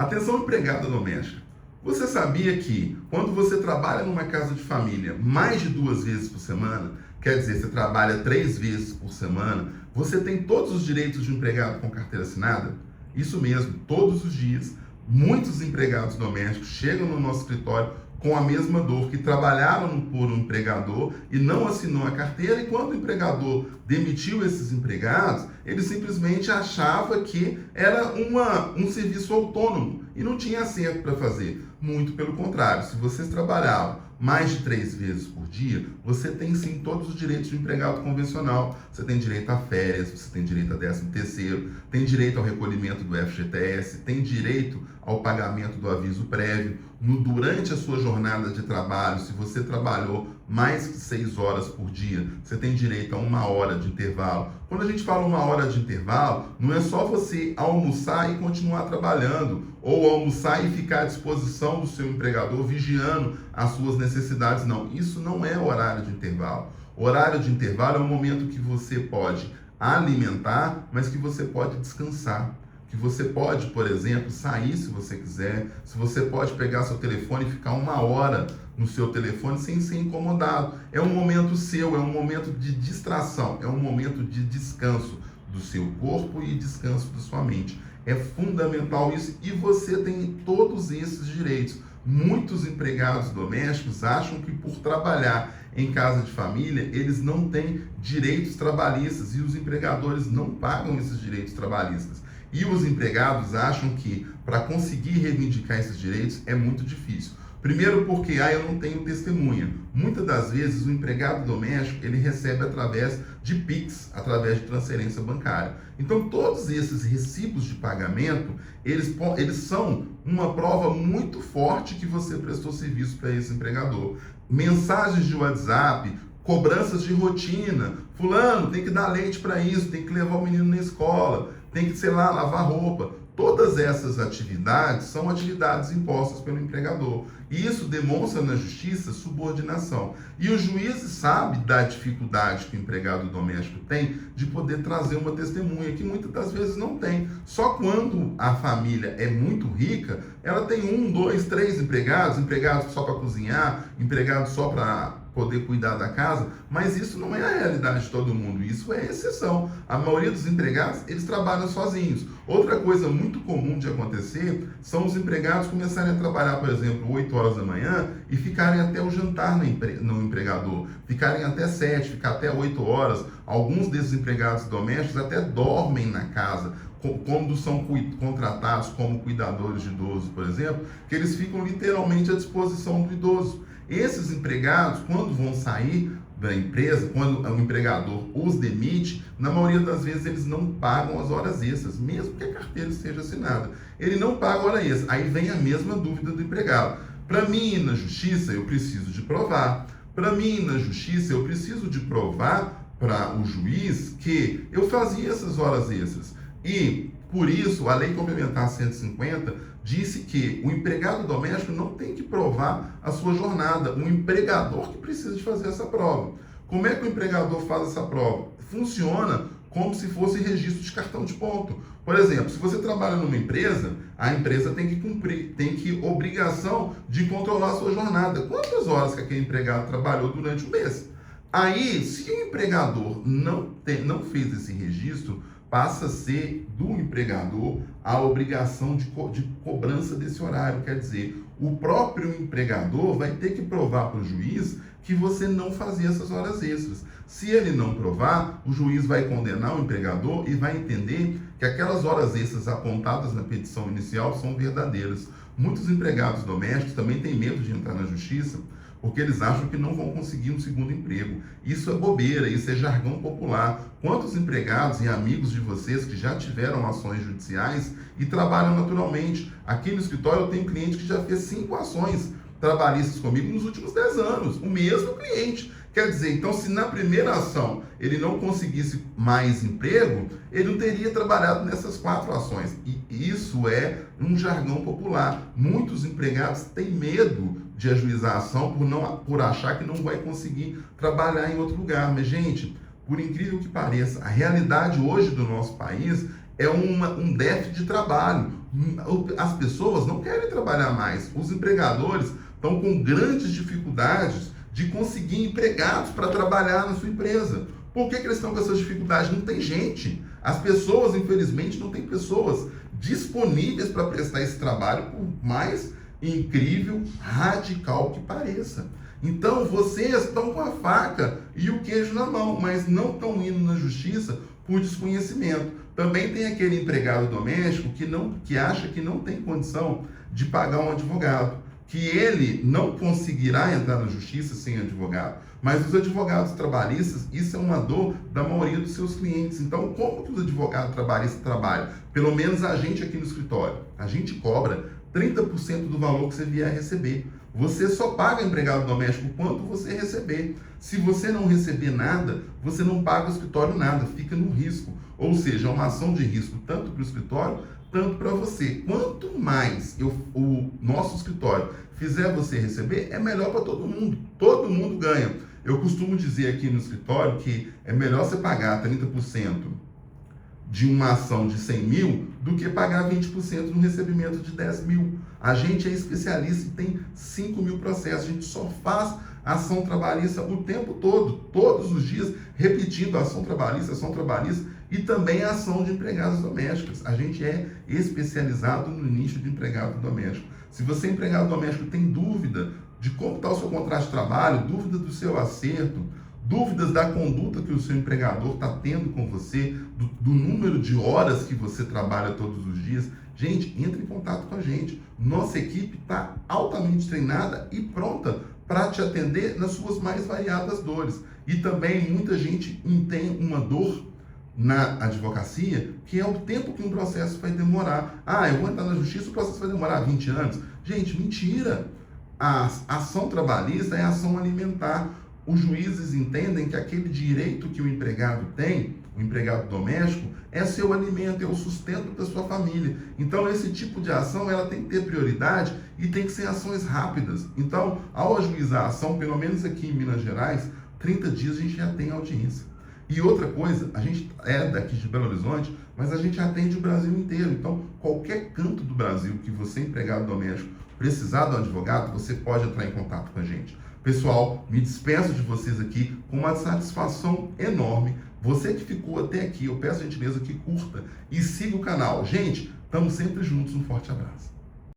Atenção, empregada doméstica. Você sabia que quando você trabalha numa casa de família mais de 2 vezes por semana, quer dizer, você trabalha 3 vezes por semana, você tem todos os direitos de um empregado com carteira assinada? Isso mesmo, todos os dias, muitos empregados domésticos chegam no nosso escritório com a mesma dor, que trabalharam por um empregador e não assinou a carteira, e quando o empregador demitiu esses empregados, ele simplesmente achava que era um serviço autônomo e não tinha acerto para fazer. Muito pelo contrário, se vocês trabalhavam mais de 3 vezes por dia, você tem sim todos os direitos de um empregado convencional. Você tem direito a férias, você tem direito a 13º, tem direito ao recolhimento do FGTS, tem direito ao pagamento do aviso prévio. Durante a sua jornada de trabalho, se você trabalhou mais que 6 horas por dia, você tem direito a 1 hora de intervalo. Quando a gente fala 1 hora de intervalo, não é só você almoçar e continuar trabalhando, ou almoçar e ficar à disposição do seu empregador, vigiando as suas necessidades. Não, isso não é horário de intervalo. Horário de intervalo é um momento que você pode alimentar, mas que você pode descansar. Que você pode, por exemplo, sair se você quiser, se você pode pegar seu telefone e ficar 1 hora no seu telefone sem ser incomodado. É um momento seu, é um momento de distração, é um momento de descanso do seu corpo e descanso da sua mente. É fundamental isso e você tem todos esses direitos. Muitos empregados domésticos acham que por trabalhar em casa de família, eles não têm direitos trabalhistas e os empregadores não pagam esses direitos trabalhistas. E os empregados acham que para conseguir reivindicar esses direitos é muito difícil. Primeiro porque eu não tenho testemunha. Muitas das vezes o empregado doméstico ele recebe através de Pix, através de transferência bancária. Então todos esses recibos de pagamento, eles são uma prova muito forte que você prestou serviço para esse empregador. Mensagens de WhatsApp, cobranças de rotina, fulano tem que dar leite para isso, tem que levar o menino na escola, tem que, sei lá, lavar roupa. Todas essas atividades são atividades impostas pelo empregador. E isso demonstra na justiça subordinação. E o juiz sabe da dificuldade que o empregado doméstico tem de poder trazer uma testemunha, que muitas das vezes não tem. Só quando a família é muito rica, ela tem 1, 2, 3 empregados, empregados só para cozinhar, empregados só para poder cuidar da casa, mas isso não é a realidade de todo mundo, isso é exceção. A maioria dos empregados, eles trabalham sozinhos. Outra coisa muito comum de acontecer são os empregados começarem a trabalhar, por exemplo, 8 horas da manhã e ficarem até o jantar no empregador, ficarem até 7, ficar até 8 horas. Alguns desses empregados domésticos até dormem na casa, quando são contratados como cuidadores de idosos, por exemplo, que eles ficam literalmente à disposição do idoso. Esses empregados, quando vão sair da empresa, quando o empregador os demite, na maioria das vezes eles não pagam as horas extras, mesmo que a carteira esteja assinada. Ele não paga hora extra. Aí vem a mesma dúvida do empregado. Para mim ir na justiça, eu preciso de provar. Para mim ir na justiça, eu preciso de provar para o juiz que eu fazia essas horas extras. E, por isso, a Lei Complementar 150 disse que o empregado doméstico não tem que provar a sua jornada, o empregador que precisa de fazer essa prova. Como é que o empregador faz essa prova? Funciona como se fosse registro de cartão de ponto. Por exemplo, se você trabalha numa empresa, a empresa tem que cumprir, obrigação de controlar a sua jornada. Quantas horas que aquele empregado trabalhou durante o mês? Aí, se o empregador não fez esse registro, passa a ser do empregador a obrigação de cobrança desse horário. Quer dizer, o próprio empregador vai ter que provar para o juiz que você não fazia essas horas extras. Se ele não provar, o juiz vai condenar o empregador e vai entender que aquelas horas extras apontadas na petição inicial são verdadeiras. Muitos empregados domésticos também têm medo de entrar na justiça, porque eles acham que não vão conseguir um segundo emprego. Isso é bobeira, isso é jargão popular. Quantos empregados e amigos de vocês que já tiveram ações judiciais e trabalham naturalmente? Aqui no escritório eu tenho cliente que já fez 5 ações trabalhistas comigo nos últimos 10 anos. O mesmo cliente. Quer dizer, então se na primeira ação ele não conseguisse mais emprego, ele não teria trabalhado nessas 4 ações. E isso é um jargão popular. Muitos empregados têm medo de ajuizar a ação por achar que não vai conseguir trabalhar em outro lugar. Mas, gente, por incrível que pareça, a realidade hoje do nosso país é um déficit de trabalho. As pessoas não querem trabalhar mais. Os empregadores estão com grandes dificuldades de conseguir empregados para trabalhar na sua empresa. Por que eles estão com essas dificuldades? Não tem gente. As pessoas, infelizmente, não tem pessoas disponíveis para prestar esse trabalho, por mais incrível, radical que pareça. Então, vocês estão com a faca e o queijo na mão, mas não estão indo na justiça por desconhecimento. Também tem aquele empregado doméstico que acha que não tem condição de pagar um advogado, que ele não conseguirá entrar na justiça sem advogado. Mas os advogados trabalhistas, isso é uma dor da maioria dos seus clientes. Então, como que os advogados trabalhistas trabalham? Pelo menos a gente aqui no escritório, a gente cobra 30% do valor que você vier a receber. Você só paga empregado doméstico quanto você receber. Se você não receber nada, você não paga o escritório nada, fica no risco. Ou seja, é uma ação de risco tanto para o escritório, tanto para você. Quanto mais o nosso escritório fizer você receber, é melhor para todo mundo ganha. Eu costumo dizer aqui no escritório que é melhor você pagar 30% de uma ação de 100 mil do que pagar 20% no recebimento de 10 mil. A gente é especialista e tem 5 mil processos. A gente só faz ação trabalhista o tempo todo, todos os dias, repetindo ação trabalhista e também a ação de empregados domésticos. A gente é especializado no nicho de empregado doméstico. Se você, empregado doméstico, tem dúvida de como está o seu contrato de trabalho, dúvida do seu acerto, dúvidas da conduta que o seu empregador está tendo com você, do número de horas que você trabalha todos os dias, gente, entre em contato com a gente. Nossa equipe está altamente treinada e pronta para te atender nas suas mais variadas dores. E também muita gente tem uma dor na advocacia, que é o tempo que um processo vai demorar. Eu vou entrar na justiça, o processo vai demorar 20 anos. Gente, mentira! A ação trabalhista é ação alimentar. Os juízes entendem que aquele direito que o empregado tem, o empregado doméstico, é seu alimento, é o sustento da sua família. Então, esse tipo de ação, ela tem que ter prioridade e tem que ser ações rápidas. Então, ao ajuizar a ação, pelo menos aqui em Minas Gerais, 30 dias a gente já tem audiência. E outra coisa, a gente é daqui de Belo Horizonte, mas a gente atende o Brasil inteiro. Então, qualquer canto do Brasil que você, empregado doméstico, precisar do advogado, você pode entrar em contato com a gente. Pessoal, me despeço de vocês aqui com uma satisfação enorme. Você que ficou até aqui, eu peço a gentileza que curta e siga o canal. Gente, estamos sempre juntos. Um forte abraço.